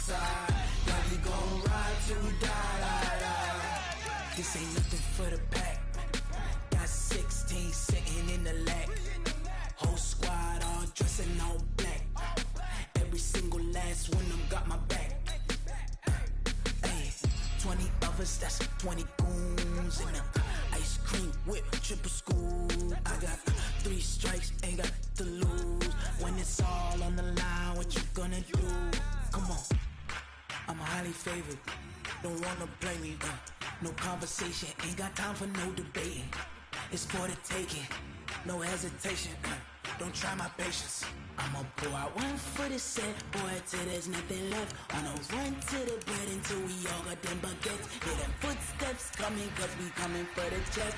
side. Yeah, we gon' ride till we die. This ain't nothing for the pack. Got 16 sitting in the lap. Whole squad all dressing all black. Every single last one of them got my back. Hey, 20 of us, that's 20 goons in the ice cream whip, triple scoop. I got 3 strikes, ain't got to lose. When it's all on the line, what you gonna do? Come on, I'm highly favored. Don't wanna blame me, no conversation, ain't got time for no debating. It's for the taking, no hesitation, don't try my patience. I'ma pull out one for the set, boy, till there's nothing left. On a run to the bed until we all got them baguettes. Hear them footsteps coming, cause we coming for the check.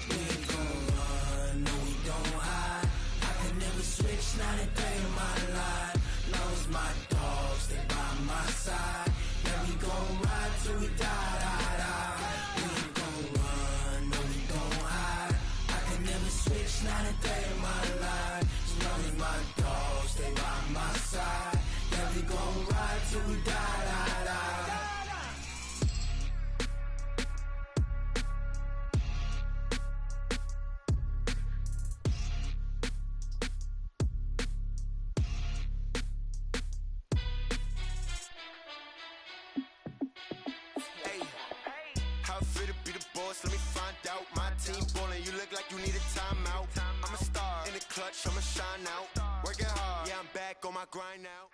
We ain't gon' run, no we don't hide. I can never switch, not a day in my life. Lost my dogs, they by my side. Yeah, we gon' ride till we die. We ain't gon' run, no we don't hide. I can never switch, not a day in my life. As long as my dogs stay by my side. Yeah, we gon' ride till we die. Let me find out. My team ballin', you look like you need a timeout. I'm a star in the clutch, I'ma shine out. Working hard, yeah, I'm back on my grind now.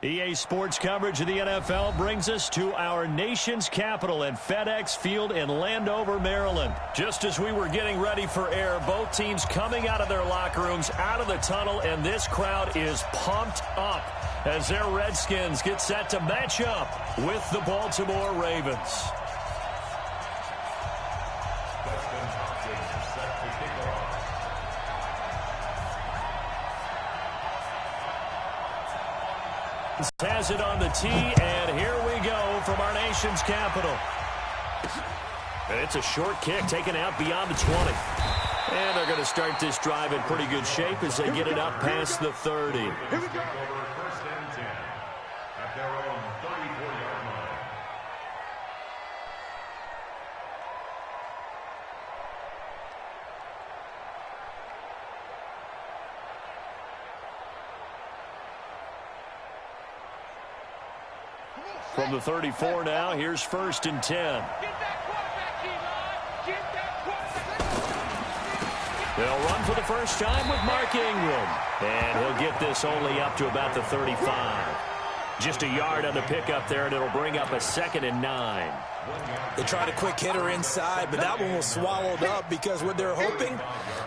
EA Sports coverage of the NFL brings us to our nation's capital at FedEx Field in Landover, Maryland. Just as we were getting ready for air, both teams coming out of their locker rooms, out of the tunnel, and this crowd is pumped up as their Redskins get set to match up with the Baltimore Ravens. Has it on the tee, and here we go from our nation's capital. And it's a short kick taken out beyond the 20. And they're going to start this drive in pretty good shape as they get it up past the 30. Here we go. First and 10 at their own 34-yard line. From the 34 now, here's first and 10. They'll run for the first time with Mark Ingram. And he'll get this only up to about the 35. Just a yard on the pickup there, and it'll bring up a 2nd and 9. They tried a quick hitter inside, but that one was swallowed up because what they're hoping,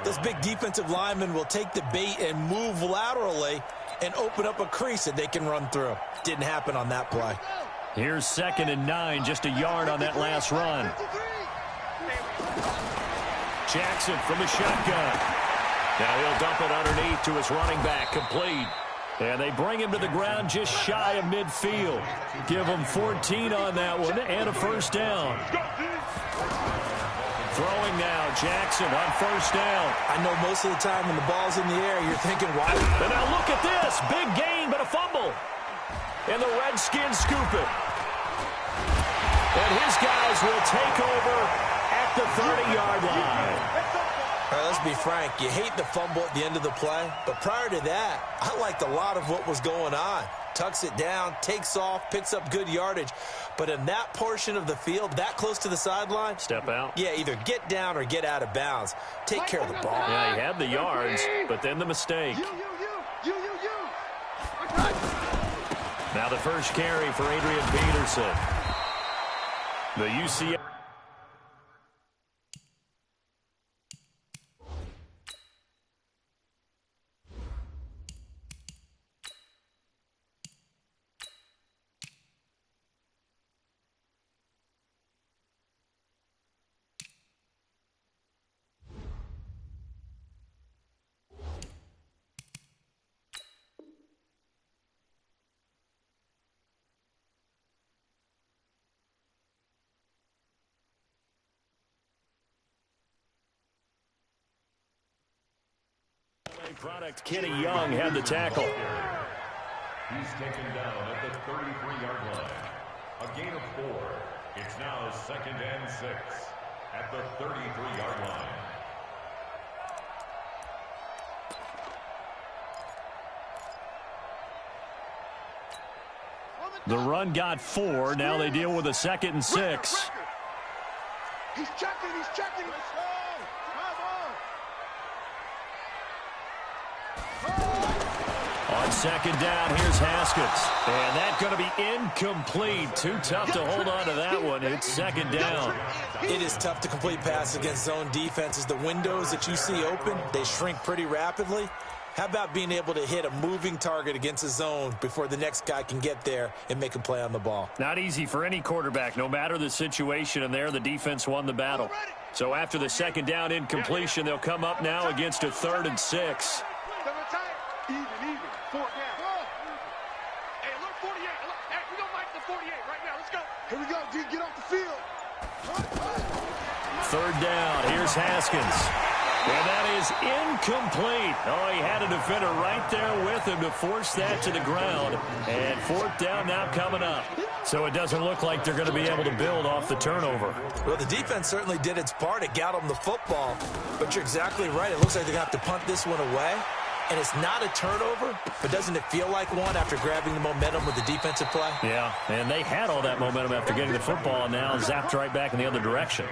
this big defensive lineman will take the bait and move laterally and open up a crease that they can run through. Didn't happen on that play. Here's 2nd and 9, just a yard on that last run. Jackson from the shotgun. Now he'll dump it underneath to his running back, complete. And they bring him to the ground just shy of midfield. Give him 14 on that one and a first down. Throwing now, Jackson on first down. I know most of the time when the ball's in the air, you're thinking, why? And now look at this. Big gain, but a fumble. And the Redskins scoop it. And his guys will take over at the 30-yard line. All right, let's be frank. You hate the fumble at the end of the play. But prior to that, I liked a lot of what was going on. Tucks it down, takes off, picks up good yardage. But in that portion of the field, that close to the sideline, step out. Yeah, either get down or get out of bounds. Take care of the ball. Yeah, he had the yards, but then the mistake. Now the first carry for Adrian Peterson. The UCF. product, Kenny Young had the tackle. He's taken down at the 33-yard line. A gain of 4. It's now 2nd and 6 at the 33-yard line. The run got 4. Now they deal with a 2nd and 6. He's checking, he's checking. On 2nd down, here's Haskins. And that's going to be incomplete. Too tough to hold on to that one. It's 2nd down. It is tough to complete passes against zone defenses. The windows that you see open, they shrink pretty rapidly. How about being able to hit a moving target against a zone before the next guy can get there and make a play on the ball? Not easy for any quarterback, no matter the situation, and there the defense won the battle. So after the 2nd down incompletion, they'll come up now against a 3rd and 6. Even. 4 down. Hey, look, 48. Hey, we don't like the 48 right now. Let's go. Here we go, D. Get off the field. 3rd down. Here's Haskins. And that is incomplete. Oh, he had a defender right there with him to force that to the ground. And 4th down now coming up. So it doesn't look like they're going to be able to build off the turnover. Well, the defense certainly did its part. It got them the football. But you're exactly right. It looks like they're going to have to punt this one away. And it's not a turnover, but doesn't it feel like one after grabbing the momentum with the defensive play? Yeah, and they had all that momentum after getting the football, and now zapped right back in the other direction.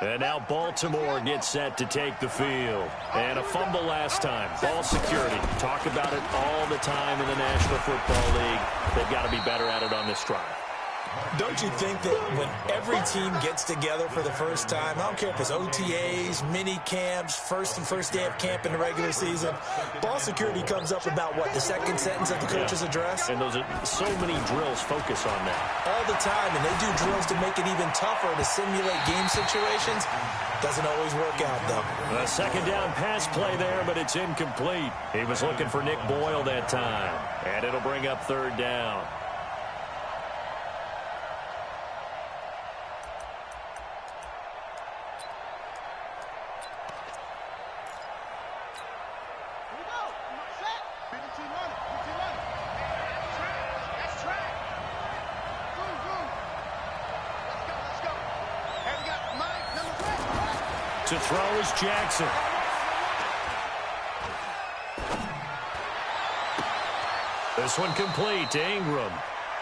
And now Baltimore gets set to take the field. And a fumble last time. Ball security. Talk about it all the time in the National Football League. They've got to be better at it on this drive. Don't you think that when every team gets together for the first time, I don't care if it's OTAs, mini camps, first day of camp in the regular season, ball security comes up about, what, the second sentence of the coach's address? And those are so many drills focus on that. All the time, and they do drills to make it even tougher to simulate game situations. Doesn't always work out, though. A 2nd down pass play there, but it's incomplete. He was looking for Nick Boyle that time. And it'll bring up 3rd down. To throw is Jackson. This one complete to Ingram.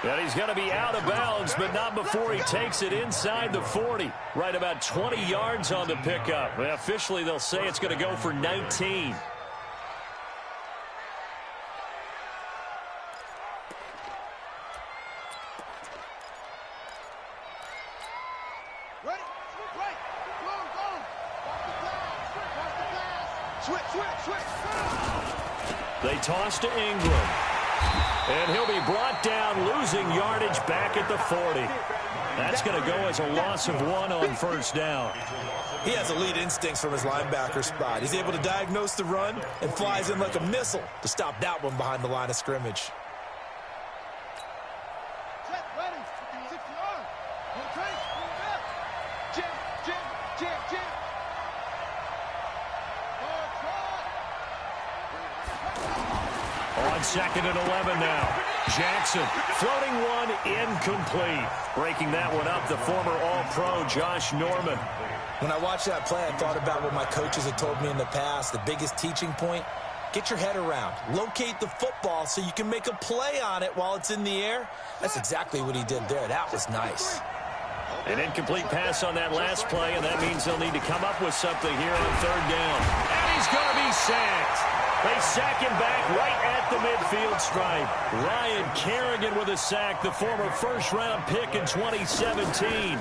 And he's going to be out of bounds, but not before he takes it inside the 40. Right about 20 yards on the pickup. Well, officially, they'll say it's going to go for 19. They toss to Ingram. And he'll be brought down, losing yardage back at the 40. That's going to go as a loss of 1 on 1st down. He has elite instincts from his linebacker spot. He's able to diagnose the run and flies in like a missile to stop that one behind the line of scrimmage. On 2nd and 11 now. Jackson, floating one, incomplete. Breaking that one up, the former All-Pro Josh Norman. When I watched that play, I thought about what my coaches had told me in the past. The biggest teaching point, get your head around. Locate the football so you can make a play on it while it's in the air. That's exactly what he did there. That was nice. An incomplete pass on that last play, and that means they'll need to come up with something here on 3rd down. And he's going to be sacked. They sack him back right at the midfield stripe. Ryan Kerrigan with a sack, the former first-round pick in 2017.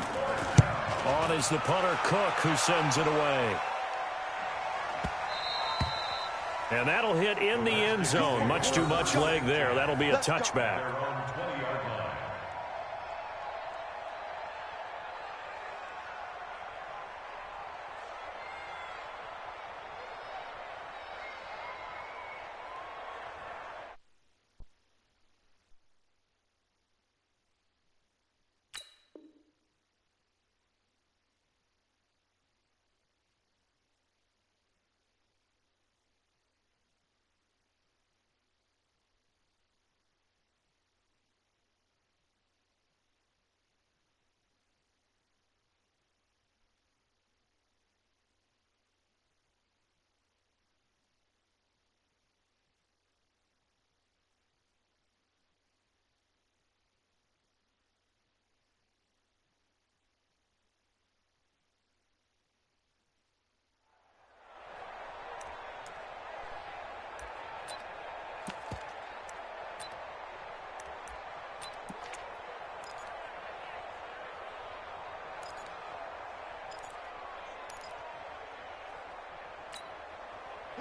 On is the punter Cook, who sends it away. And that'll hit in the end zone. Much too much leg there. That'll be a touchback.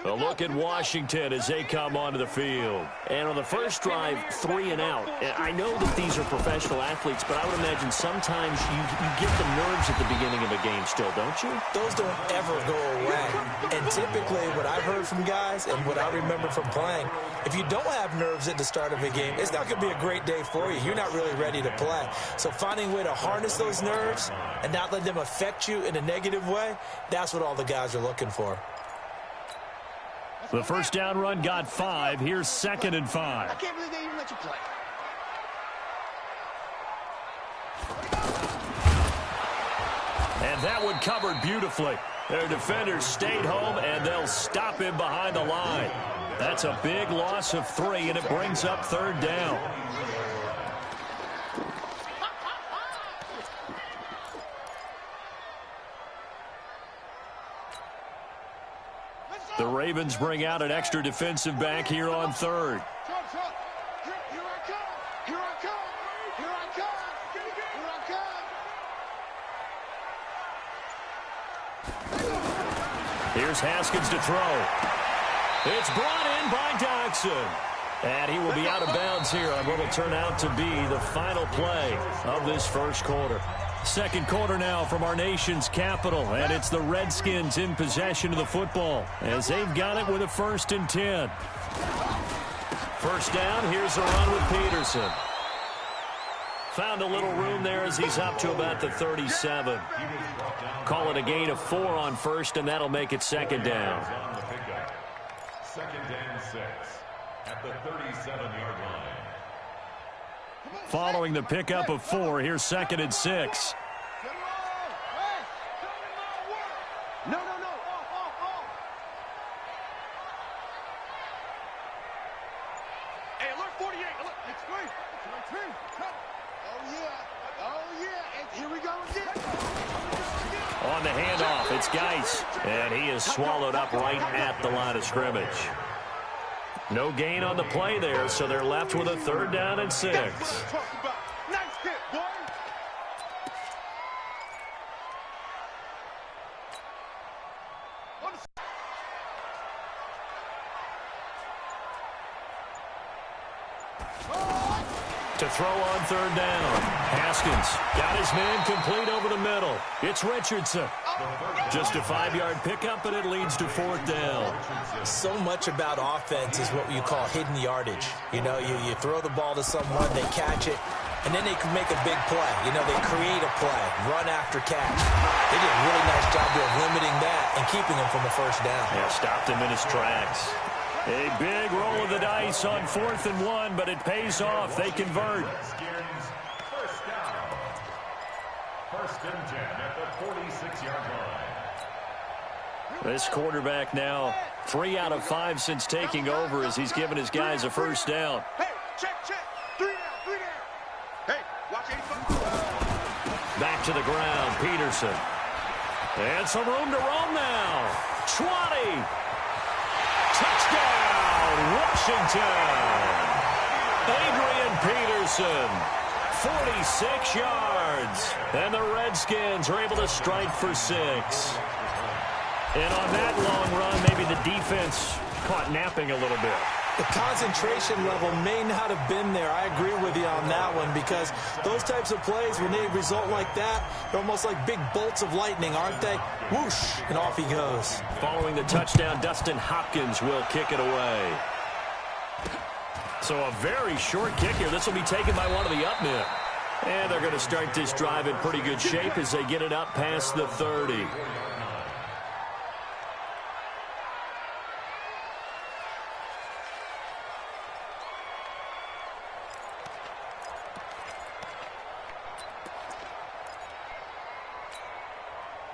A look at Washington as they come onto the field. And on the first drive, 3 and out. I know that these are professional athletes, but I would imagine sometimes you get the nerves at the beginning of a game still, don't you? Those don't ever go away. And typically what I've heard from guys and what I remember from playing, if you don't have nerves at the start of a game, it's not going to be a great day for you. You're not really ready to play. So finding a way to harness those nerves and not let them affect you in a negative way, that's what all the guys are looking for. The first down run got 5. Here's 2nd and 5. I can't believe they even let you play. And that one covered beautifully. Their defenders stayed home, and they'll stop him behind the line. That's a big loss of 3, and it brings up 3rd down. The Ravens bring out an extra defensive back here on 3rd. Here's Haskins to throw. It's brought in by Dodson. And he will be out of bounds here on what will turn out to be the final play of this first quarter. Second quarter now from our nation's capital, and it's the Redskins in possession of the football as they've got it with a 1st and 10. First down, here's a run with Peterson. Found a little room there as he's up to about the 37. Call it a gain of 4 on 1st, and that'll make it 2nd down. 2nd and 6 at the 37-yard line. Following the pickup of 4, here's 2nd and 6. No. Hey, alert 48. Alert. It's great. Oh, yeah. And here we go again. On the handoff, it's Geis. And he is swallowed up right at the line of scrimmage. No gain on the play there, so they're left with a 3rd down and 6. Nice hit, boy. To throw on 3rd down. Haskins got his man complete over the middle. It's Richardson. Just a 5-yard pickup, and it leads to 4th down. So much about offense is what you call hidden yardage. You know, you throw the ball to someone, they catch it, and then they can make a big play. You know, they create a play, run after catch. They did a really nice job of limiting that and keeping him from the 1st down. Yeah, stopped him in his tracks. A big roll of the dice on 4th and 1, but it pays off. They convert. First down. 1st and 10 at the 46-yard line. This quarterback now 3 out of 5 since taking over as he's given his guys a 1st down. Hey, check. 3 down. Hey, watch 85. Back to the ground, Peterson. And some room to roam now. 20. Touchdown, Washington. Adrian Peterson, 46 yards. And the Redskins are able to strike for 6. And on that long run, maybe the defense caught napping a little bit. The concentration level may not have been there. I agree with you on that one because those types of plays, when they result like that, they're almost like big bolts of lightning, aren't they? Whoosh, and off he goes. Following the touchdown, Dustin Hopkins will kick it away. So a very short kick here. This will be taken by one of the up men. And they're going to start this drive in pretty good shape as they get it up past the 30.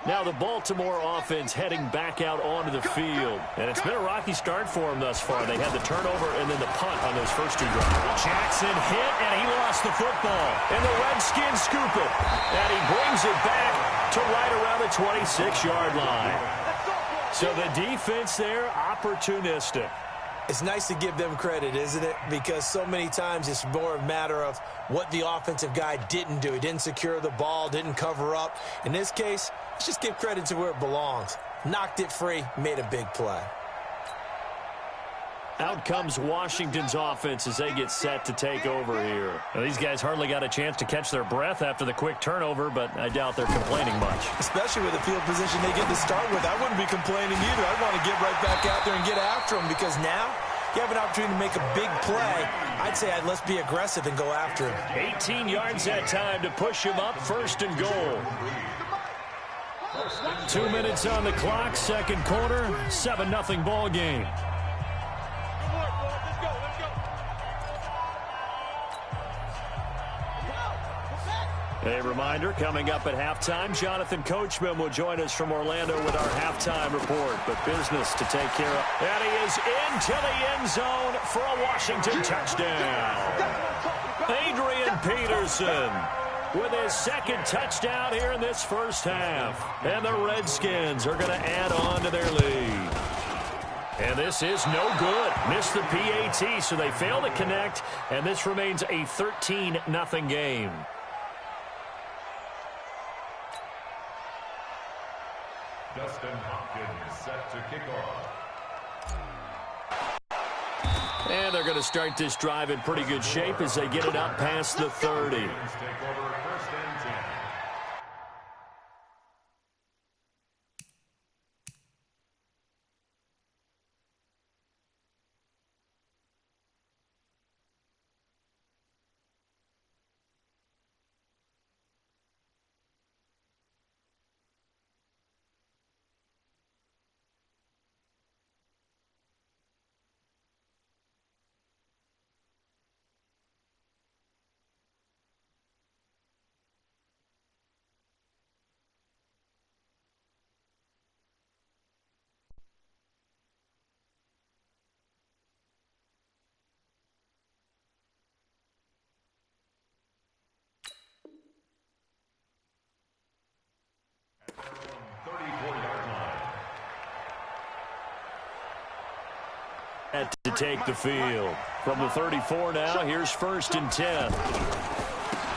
Now the Baltimore offense heading back out onto the field. And it's been a rocky start for them thus far. They had the turnover and then the punt on those first 2 drives. Jackson hit, and he lost the football. And the Redskins scoop it. And he brings it back to right around the 26-yard line. So the defense there, opportunistic. It's nice to give them credit, isn't it? Because so many times it's more a matter of what the offensive guy didn't do. He didn't secure the ball, didn't cover up. In this case, let's just give credit to where it belongs. Knocked it free, made a big play. Out comes Washington's offense as they get set to take over here. Now, these guys hardly got a chance to catch their breath after the quick turnover, but I doubt they're complaining much. Especially with the field position they get to start with. I wouldn't be complaining either. I'd want to get right back out there and get after them, because now you have an opportunity to make a big play. I'd say let's be aggressive and go after him. 18 yards that time to push him up, 1st and goal. 2 minutes on the clock, second quarter, 7-0 ball game. A reminder, coming up at halftime, Jonathan Coachman will join us from Orlando with our halftime report. But business to take care of. And he is into the end zone for a Washington touchdown. Adrian Peterson with his 2nd touchdown here in this first half. And the Redskins are going to add on to their lead. And this is no good. Missed the PAT, so they fail to connect. And this remains a 13-0 game. Dustin Hopkins set to kick off. And they're going to start this drive in pretty good shape as they get it up past the 30. Take over 1st and 10. To take the field. From the 34 now, here's 1st and 10.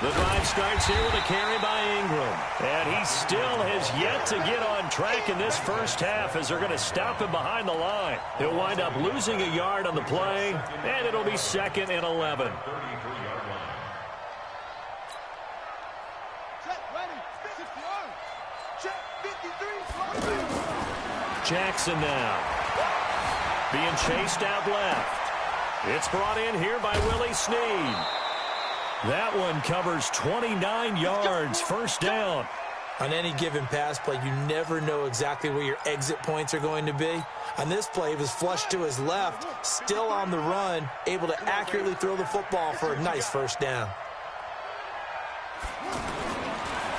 The drive starts here with a carry by Ingram. And he still has yet to get on track in this first half as they're going to stop him behind the line. He'll wind up losing a yard on the play, and it'll be 2nd and 11. 33-yard line. Check, ready, 50 yards. Check, 53. Jackson now. Being chased out left. It's brought in here by Willie Snead. That one covers 29 yards, 1st down. On any given pass play, you never know exactly where your exit points are going to be. On this play, he was flushed to his left, still on the run, able to accurately throw the football for a nice 1st down.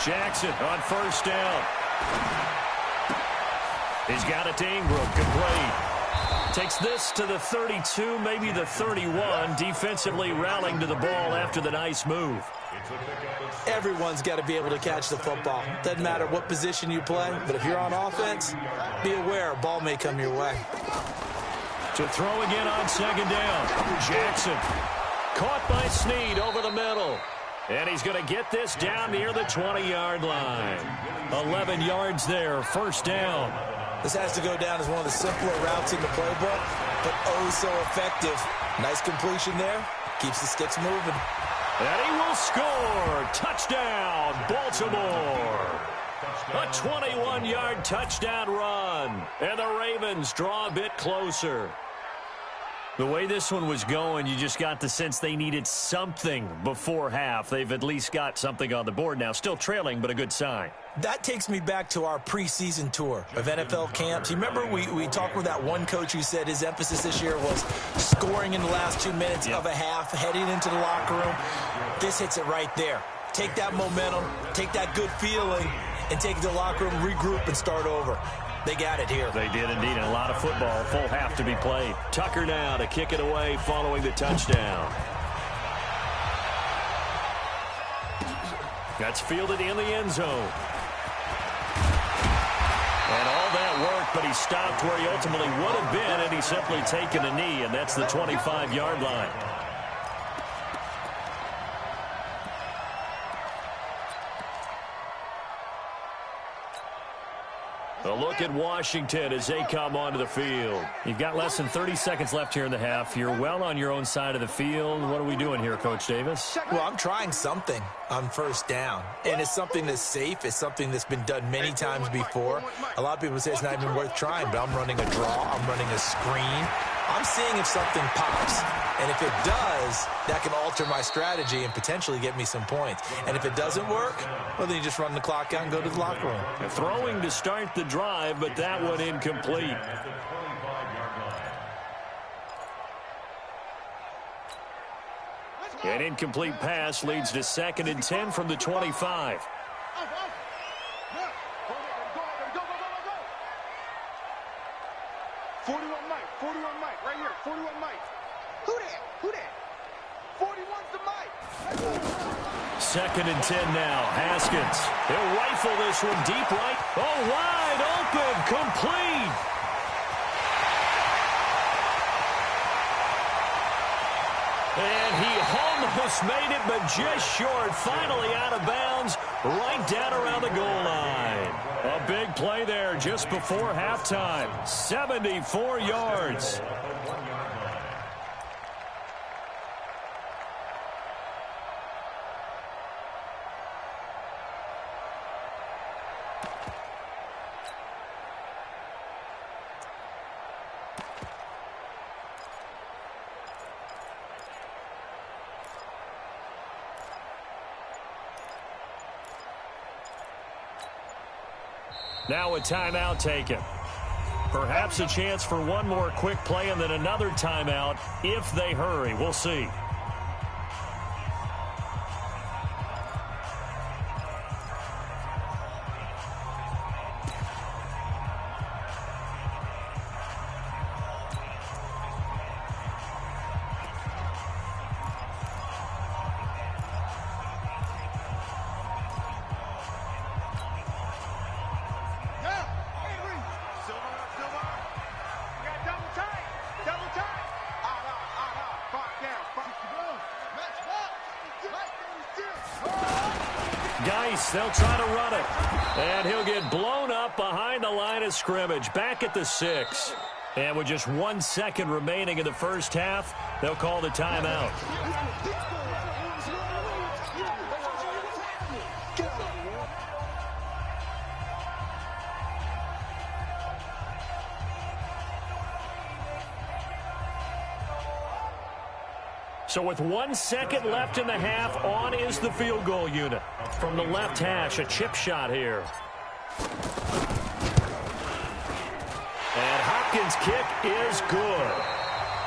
Jackson on 1st down. He's got it to Ingram, complete. Takes this to the 32, maybe the 31, defensively rallying to the ball after the nice move. Everyone's got to be able to catch the football. Doesn't matter what position you play, but if you're on offense, be aware a ball may come your way. To throw again on 2nd down. Jackson caught by Snead over the middle. And he's going to get this down near the 20-yard line. 11 yards there, 1st down. This has to go down as one of the simpler routes in the playbook, but oh so effective. Nice completion there. Keeps the sticks moving. And he will score. Touchdown, Baltimore. A 21-yard touchdown run. And the Ravens draw a bit closer. The way this one was going, you just got the sense they needed something before half. They've at least got something on the board now. Still trailing, but a good sign. That takes me back to our preseason tour of NFL camps. You remember we talked with that one coach who said his emphasis this year was scoring in the last 2 minutes of a half, heading into the locker room. This hits it right there. Take that momentum, take that good feeling, and take it to the locker room, regroup, and start over. They got it here. They did indeed. And a lot of football, full half to be played. Tucker now to kick it away following the touchdown. That's fielded in the end zone. And all that work, but he stopped where he ultimately would have been, and he's simply taken a knee, and that's the 25-yard line. A look at Washington as they come onto the field. You've got less than 30 seconds left here in the half. You're well on your own side of the field. What are we doing here, Coach Davis? Well, I'm trying something on first down, and it's something that's safe. It's something that's been done many times before. A lot of people say it's not even worth trying, but I'm running a draw. I'm running a screen. I'm seeing if something pops, and if it does, that can alter my strategy and potentially get me some points. And if it doesn't work, well, then you just run the clock out and go to the locker room. Throwing to start the drive, but that one incomplete. An incomplete pass leads to 2nd and 10 from the 25. 41 Mike, right here, 41 Mike. Who that? Who that? 41's the Mike. 2nd and 10 now. Haskins. He'll rifle this one deep right. Oh, wide open. Complete. And he almost made it, but just short. Finally out of bounds, right down around the goal line. A big play there just before halftime. 74 yards. Now a timeout taken. Perhaps a chance for one more quick play and then another timeout if they hurry. We'll see. They'll try to run it. And he'll get blown up behind the line of scrimmage. Back at the 6. And with just 1 second remaining in the first half, they'll call the timeout. So with 1 second left in the half, on is the field goal unit. From the left hash, a chip shot here. And Hopkins' kick is good.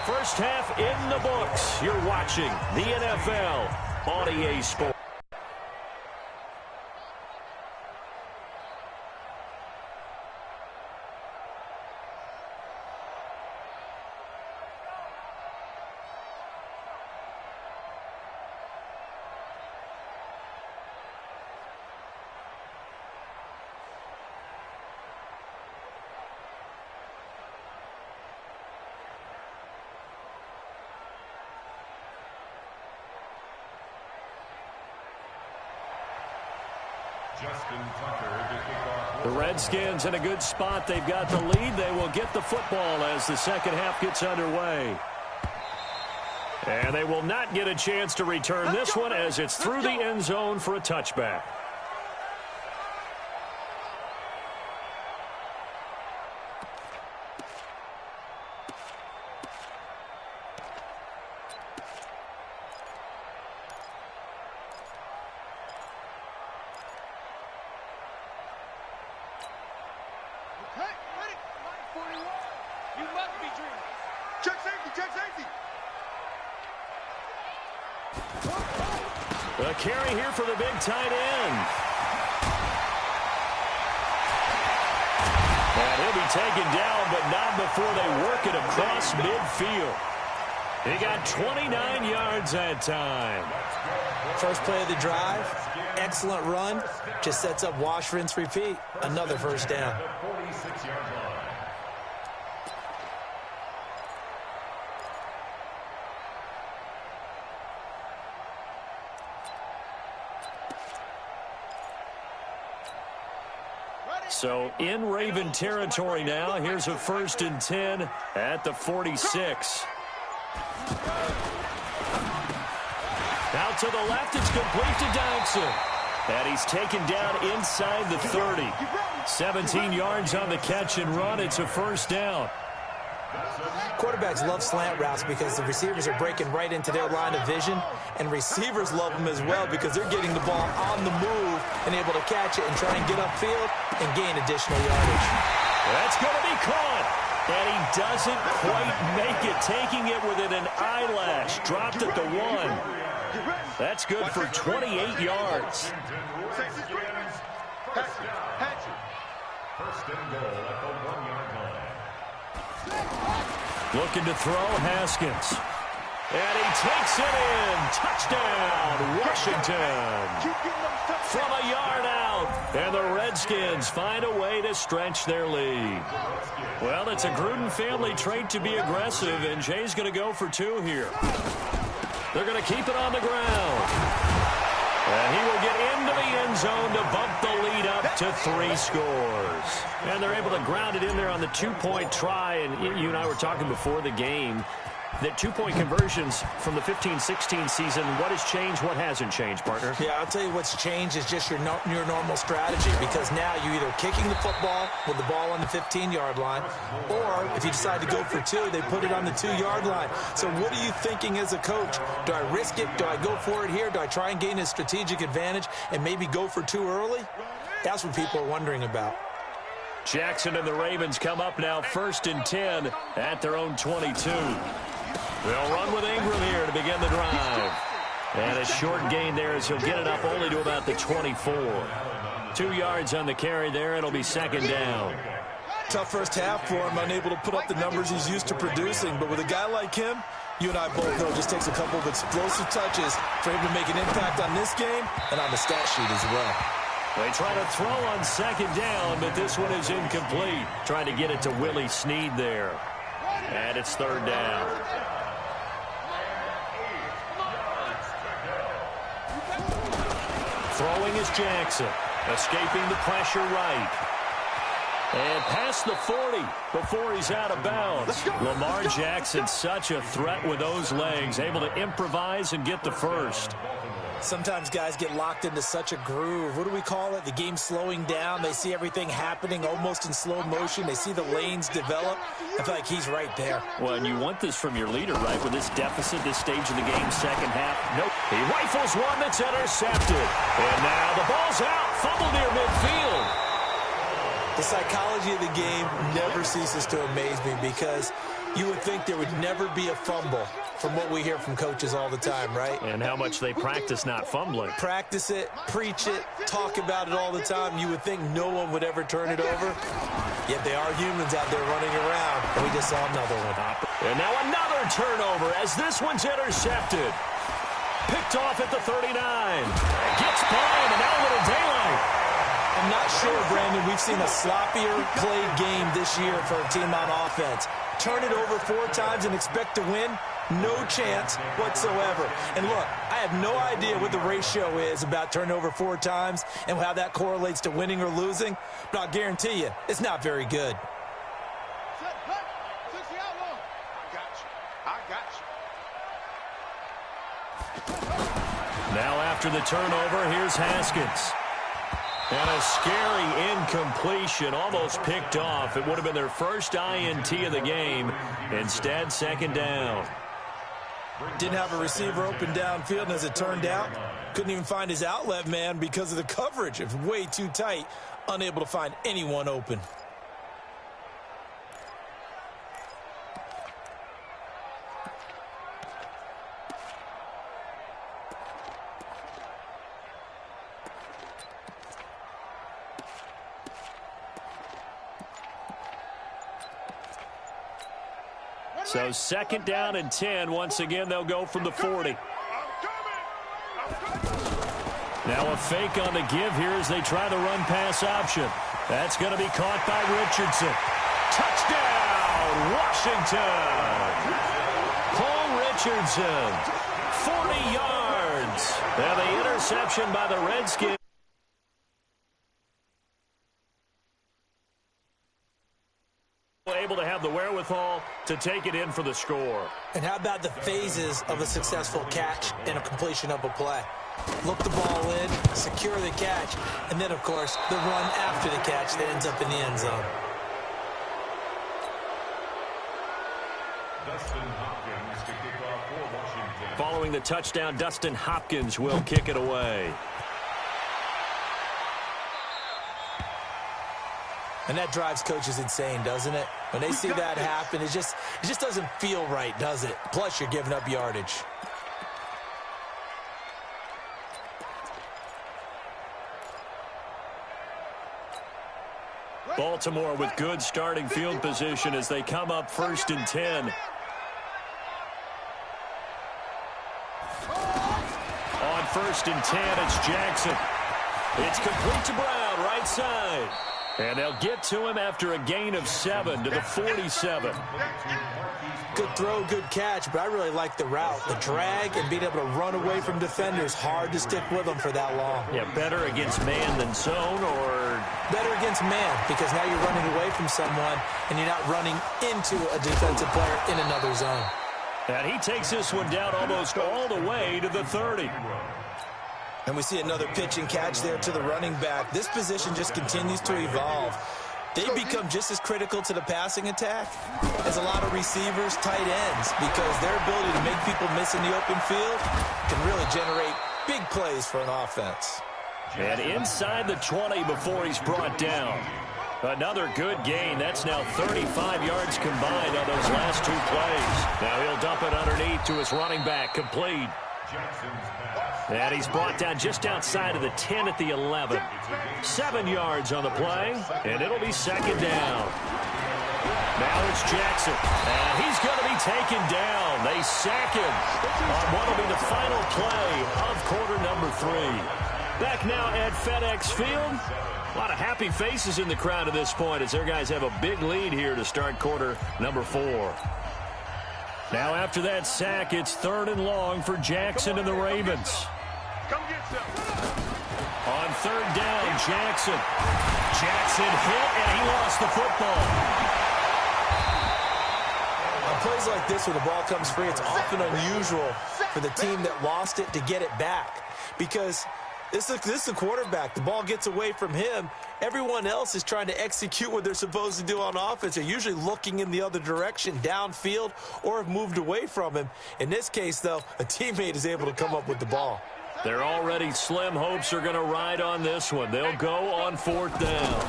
First half in the books. You're watching the NFL on EA Sports. The Redskins in a good spot. They've got the lead. They will get the football as the second half gets underway. And they will not get a chance to return this one as it's through the end zone for a touchback. A carry here for the big tight end. And he'll be taken down, but not before they work it across midfield. He got 29 yards that time. First play of the drive, excellent run. Just sets up wash, rinse, repeat. Another first down. So in Raven territory now. Here's a 1st and 10 at the 46. Out to the left, it's complete to Dodson. And he's taken down inside the 30. 17 yards on the catch and run. It's a 1st down. Quarterbacks love slant routes because the receivers are breaking right into their line of vision, and receivers love them as well because they're getting the ball on the move and able to catch it and try and get upfield and gain additional yardage. That's going to be caught, and he doesn't quite make it, taking it within an eyelash. Dropped at the 1. That's good for 28 yards. 1st and goal at the 1-yard line. Looking to throw, Haskins. And he takes it in. Touchdown, Washington. From a yard out. And the Redskins find a way to stretch their lead. Well, it's a Gruden family trait to be aggressive, and Jay's going to go for 2 here. They're going to keep it on the ground. And he will get into the end zone to bump the lead up to 3 scores. And they're able to ground it in there on the 2-point try. And you and I were talking before the game that 2-point conversions from the 15-16 season, what has changed, what hasn't changed, partner? Yeah, I'll tell you what's changed is just your normal strategy, because now you're either kicking the football with the ball on the 15-yard line, or if you decide to go for 2, they put it on the 2-yard line. So what are you thinking as a coach? Do I risk it? Do I go for it here? Do I try and gain a strategic advantage and maybe go for 2 early? That's what people are wondering about. Jackson and the Ravens come up now 1st and 10 at their own 22. They'll run with Ingram here to begin the drive. And a short gain there as he'll get it up only to about the 24. 2 yards on the carry there. It'll be 2nd down. Tough first half for him, unable to put up the numbers he's used to producing. But with a guy like him, you and I both know it just takes a couple of explosive touches for him to make an impact on this game and on the stat sheet as well. They try to throw on 2nd down, but this one is incomplete. Trying to get it to Willie Snead there. And it's 3rd down. Throwing is Jackson. Escaping the pressure right. And past the 40 before he's out of bounds. Lamar Jackson, such a threat with those legs. Able to improvise and get the 1st. Sometimes guys get locked into such a groove. What do we call it? The game slowing down. They see everything happening almost in slow motion. They see the lanes develop. I feel like he's right there. Well, and you want this from your leader, right? With this deficit, this stage of the game, 2nd half. Nope. He rifles one that's intercepted. And now the ball's out. Fumble near midfield. The psychology of the game never ceases to amaze me, because you would think there would never be a fumble from what we hear from coaches all the time, right? And how much they practice not fumbling. Practice it, preach it, talk about it all the time. You would think no one would ever turn it over. Yet they are humans out there running around, and we just saw another one. And now another turnover as this one's intercepted. Picked off at the 39. Gets by him, and now a little daylight. I'm not sure, Brandon, we've seen a sloppier played game this year for a team on offense. Turn it over 4 times and expect to win? No chance whatsoever. And look, I have no idea what the ratio is about turning over 4 times and how that correlates to winning or losing, but I'll guarantee you, it's not very good. Now after the turnover, here's Haskins. And a scary incompletion, almost picked off. It would have been their first INT of the game. Instead, 2nd down. Didn't have a receiver open downfield, and as it turned out, couldn't even find his outlet man because of the coverage. It was way too tight, unable to find anyone open. So 2nd down and 10. Once again, they'll go from the 40. Now a fake on the give here as they try the run-pass option. That's going to be caught by Richardson. Touchdown, Washington! Paul Richardson, 40 yards. Now the interception by the Redskins. able to have the wherewithal to take it in for the score. And how about the phases of a successful catch and a completion of a play? Look the ball in, secure the catch, and then, of course, the run after the catch that ends up in the end zone. Following the touchdown, Dustin Hopkins will kick it away. And that drives coaches insane, doesn't it? When they see that happen, it just doesn't feel right, does it? Plus, you're giving up yardage. Baltimore with good starting field position as they come up 1st and 10. On 1st and 10, it's Jackson. It's complete to Brown, right side. And they'll get to him after a gain of 7 to the 47. Good throw, good catch, but I really like the route. The drag and being able to run away from defenders, hard to stick with them for that long. Yeah, better against man than zone, or? Better against man, because now you're running away from someone and you're not running into a defensive player in another zone. And he takes this one down almost all the way to the 30. And we see another pitch and catch there to the running back. This position just continues to evolve. They become just as critical to the passing attack as a lot of receivers, tight ends, because their ability to make people miss in the open field can really generate big plays for an offense. And inside the 20 before he's brought down. Another good gain. That's now 35 yards combined on those last 2 plays. Now he'll dump it underneath to his running back, complete. And he's brought down just outside of the 10 at the 11. 7 yards on the play, and it'll be 2nd down. Now it's Jackson, and he's going to be taken down. They sack him on what will be the final play of quarter number 3. Back now at FedEx Field. A lot of happy faces in the crowd at this point as their guys have a big lead here to start quarter number 4. Now after that sack, it's 3rd and long for Jackson and the Ravens. On 3rd down, Jackson. Jackson hit, and he lost the football. On plays like this where the ball comes free, it's often unusual for the team that lost it to get it back, because this is the quarterback. The ball gets away from him. Everyone else is trying to execute what they're supposed to do on offense. They're usually looking in the other direction, downfield, or have moved away from him. In this case, though, a teammate is able to come up with the ball. Their already slim hopes are going to ride on this one. They'll go on 4th down.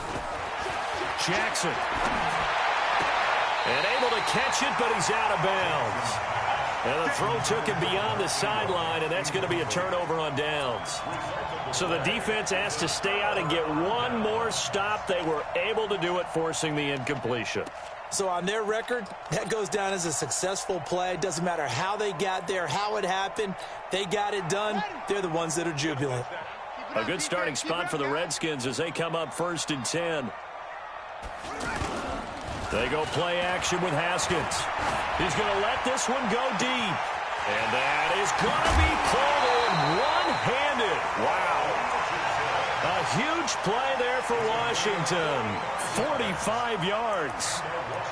Jackson. And able to catch it, but he's out of bounds. And the throw took him beyond the sideline, and that's going to be a turnover on downs. So the defense asked to stay out and get one more stop. They were able to do it, forcing the incompletion. So on their record, that goes down as a successful play. Doesn't matter how they got there, how it happened. They got it done. They're the ones that are jubilant. A good starting spot for the Redskins as they come up 1st and 10. They go play action with Haskins. He's going to let this one go deep. And that is going to be pulled in one-handed. Wow. A huge play there for Washington. 45 yards.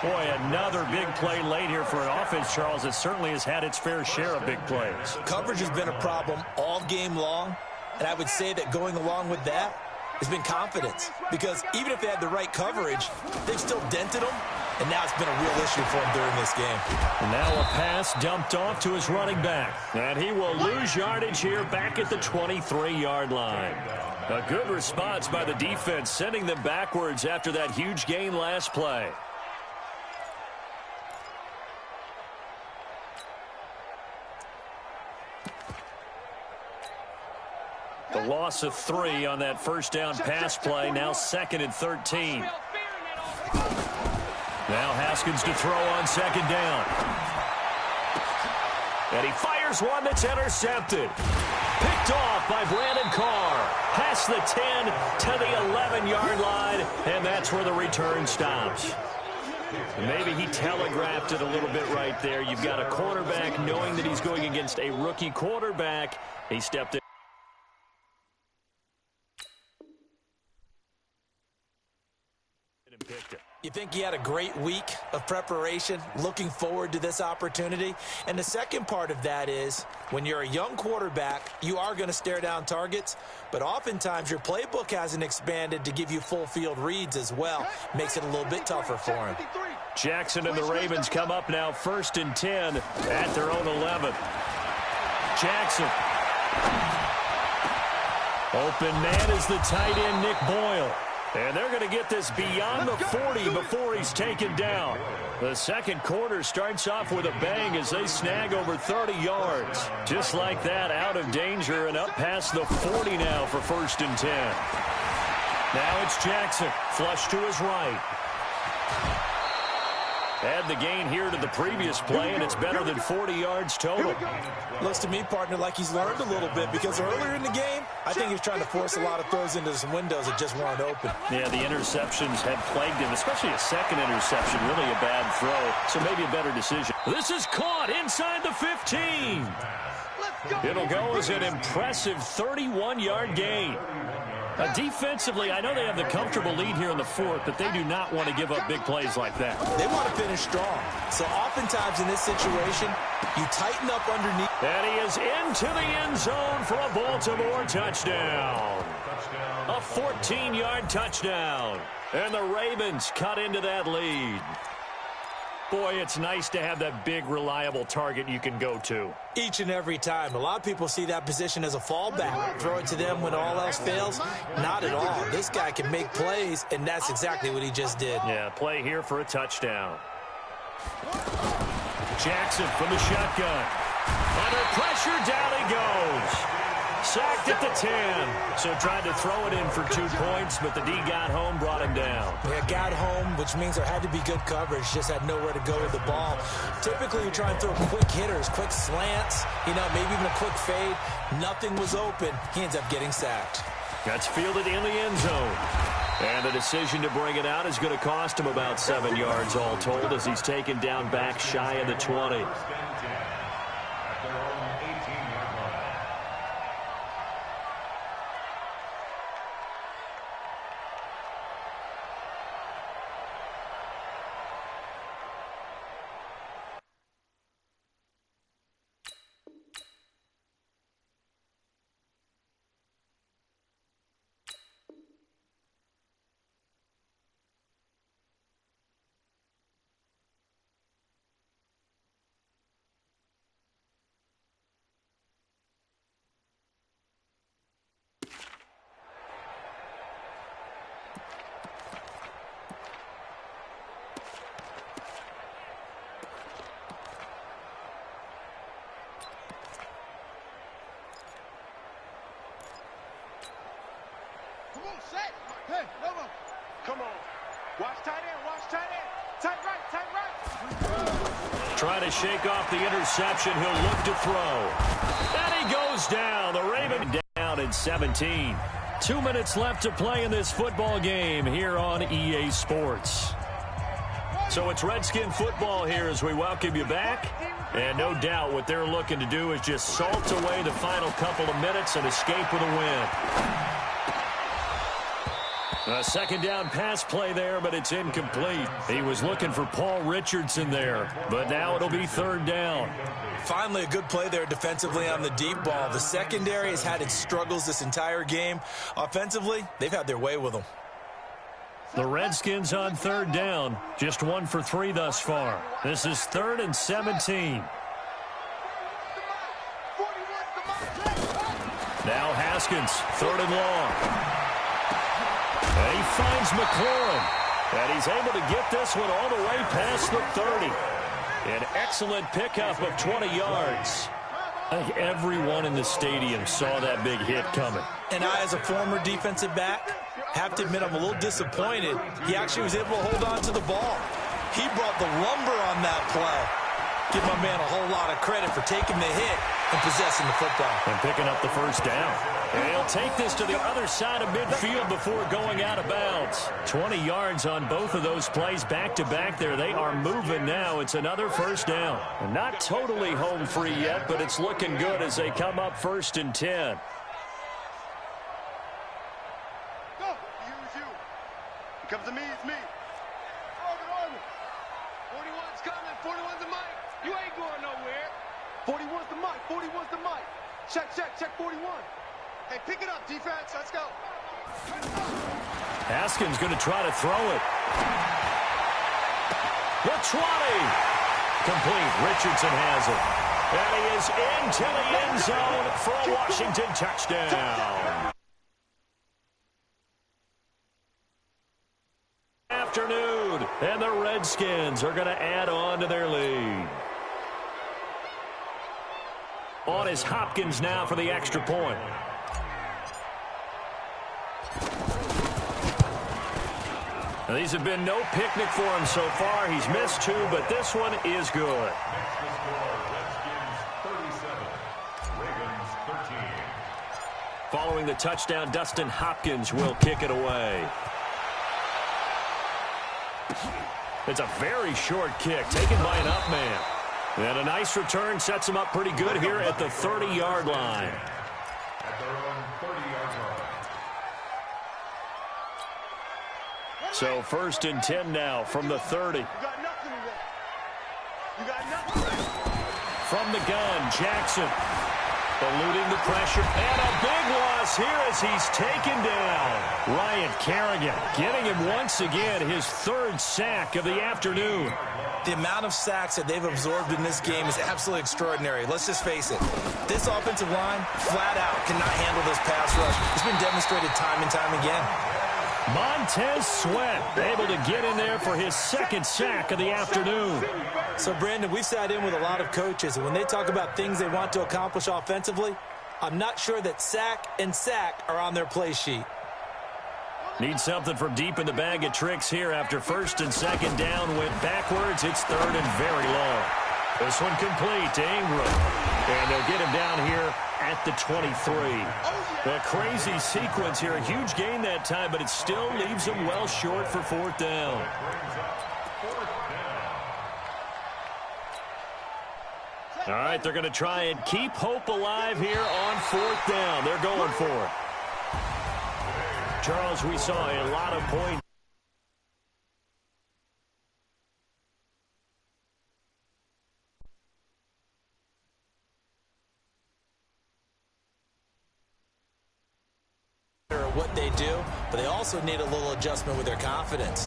Boy, another big play late here for an offense, Charles, that certainly has had its fair share of big plays. Coverage has been a problem all game long, and I would say that going along with that has been confidence, because even if they had the right coverage, they've still dented them, and now it's been a real issue for them during this game. And now a pass dumped off to his running back, and he will lose yardage here back at the 23-yard line. A good response by the defense, sending them backwards after that huge gain last play. The loss of 3 on that first down pass play, now 2nd and 13. Now Haskins to throw on 2nd down. And he fires one that's intercepted. Picked off by Brandon Carr. Past the 10 to the 11-yard line, and that's where the return stops. Maybe he telegraphed it a little bit right there. You've got a quarterback knowing that he's going against a rookie quarterback. He stepped in. And picked it. You think he had a great week of preparation, looking forward to this opportunity? And the second part of that is, when you're a young quarterback, you are going to stare down targets, but oftentimes your playbook hasn't expanded to give you full field reads as well. Makes it a little bit tougher for him. Jackson and the Ravens come up now 1st and 10 at their own 11. Jackson. Open man is the tight end, Nick Boyle. And they're going to get this beyond the 40 before he's taken down. The second quarter starts off with a bang as they snag over 30 yards. Just like that, out of danger and up past the 40 now for 1st and 10. Now it's Jackson, flush to his right. Add the gain here to the previous play, and it's better than 40 yards total. Looks to me, partner, like he's learned a little bit, because earlier in the game, I think he was trying to force a lot of throws into some windows that just weren't open. Yeah, the interceptions had plagued him, especially a second interception, really a bad throw, so maybe a better decision. This is caught inside the 15. It'll go as an impressive 31-yard gain. Defensively, I know they have the comfortable lead here in the 4th, but they do not want to give up big plays like that. They want to finish strong. So oftentimes in this situation, you tighten up underneath. And he is into the end zone for a Baltimore touchdown. A 14-yard touchdown. And the Ravens cut into that lead. Boy, it's nice to have that big, reliable target you can go to. Each and every time. A lot of people see that position as a fallback. Throw it to them when all else fails. Not at all. This guy can make plays, and that's exactly what he just did. Yeah, play here for a touchdown. Jackson from the shotgun. Under pressure, down he goes. Sacked at the 10. So tried to throw it in for 2 points, but the D got home, brought him down. Yeah, got home, which means there had to be good coverage. Just had nowhere to go with the ball. Typically, you try and throw quick hitters, quick slants, maybe even a quick fade. Nothing was open. He ends up getting sacked. That's fielded in the end zone. And the decision to bring it out is going to cost him about 7 yards all told, as he's taken down back shy of the 20. Hey, Nova. Come on. Watch tight end. Watch tight end. Tight right. Tight right. Trying to shake off the interception. He'll look to throw. And he goes down. The Raven down at 17. 2 minutes left to play in this football game here on EA Sports. So it's Redskin football here as we welcome you back. And no doubt what they're looking to do is just salt away the final couple of minutes and escape with a win. A second down pass play there, but it's incomplete. He was looking for Paul Richardson there, but now it'll be 3rd down. Finally, a good play there defensively on the deep ball. The secondary has had its struggles this entire game. Offensively, they've had their way with them. The Redskins on 3rd down, just 1 for 3 thus far. This is 3rd and 17. Now Haskins, 3rd and long. And he finds McLaurin. And he's able to get this one all the way past the 30. An excellent pickup of 20 yards. I think everyone in the stadium saw that big hit coming. And I, as a former defensive back, have to admit I'm a little disappointed. He actually was able to hold on to the ball. He brought the lumber on that play. Give my man a whole lot of credit for taking the hit and possessing the football. And picking up the 1st down. And he'll take this to the other side of midfield before going out of bounds. 20 yards on both of those plays back-to-back there. They are moving now. It's another 1st down. And not totally home free yet, but it's looking good as they come up 1st and 10. Go. Use you. It comes to me, it's me. 41's coming. 41's the mic. You ain't going nowhere. 41's the mic. 41's the mic. Check, 41. Hey, pick it up, defense. Let's go. Haskins going to try to throw it. The 20. Complete. Richardson has it. And he is into the end zone for a Washington touchdown. Afternoon. And the Redskins are going to add on to their lead. On is Hopkins now for the extra point. Now, these have been no picnic for him so far. He's missed 2, but this one is good. Following the touchdown, Dustin Hopkins will kick it away. It's a very short kick, taken by an up man. And a nice return sets him up pretty good here at the 30-yard line. At their own 30-yard line. So 1st and 10 now from the 30. You got nothing in there. You got nothing. From the gun, Jackson eluding the pressure. And a big loss here as he's taken down. Ryan Kerrigan getting him once again his 3rd sack of the afternoon. The amount of sacks that they've absorbed in this game is absolutely extraordinary. Let's just face it. This offensive line, flat out, cannot handle this pass rush. It's been demonstrated time and time again. Montez Sweat able to get in there for his 2nd sack of the afternoon. So, Brandon, we've sat in with a lot of coaches, and when they talk about things they want to accomplish offensively, I'm not sure that sack and sack are on their play sheet. Need something from deep in the bag of tricks here after 1st and 2nd down. Went backwards. It's 3rd and very long. This one complete to Ingram. And they'll get him down here at the 23. A crazy sequence here. A huge gain that time, but it still leaves them well short for 4th down. All right, they're going to try and keep hope alive here on 4th down. They're going for it. Charles, we saw a lot of points. What they do, but they also need a little adjustment with their confidence.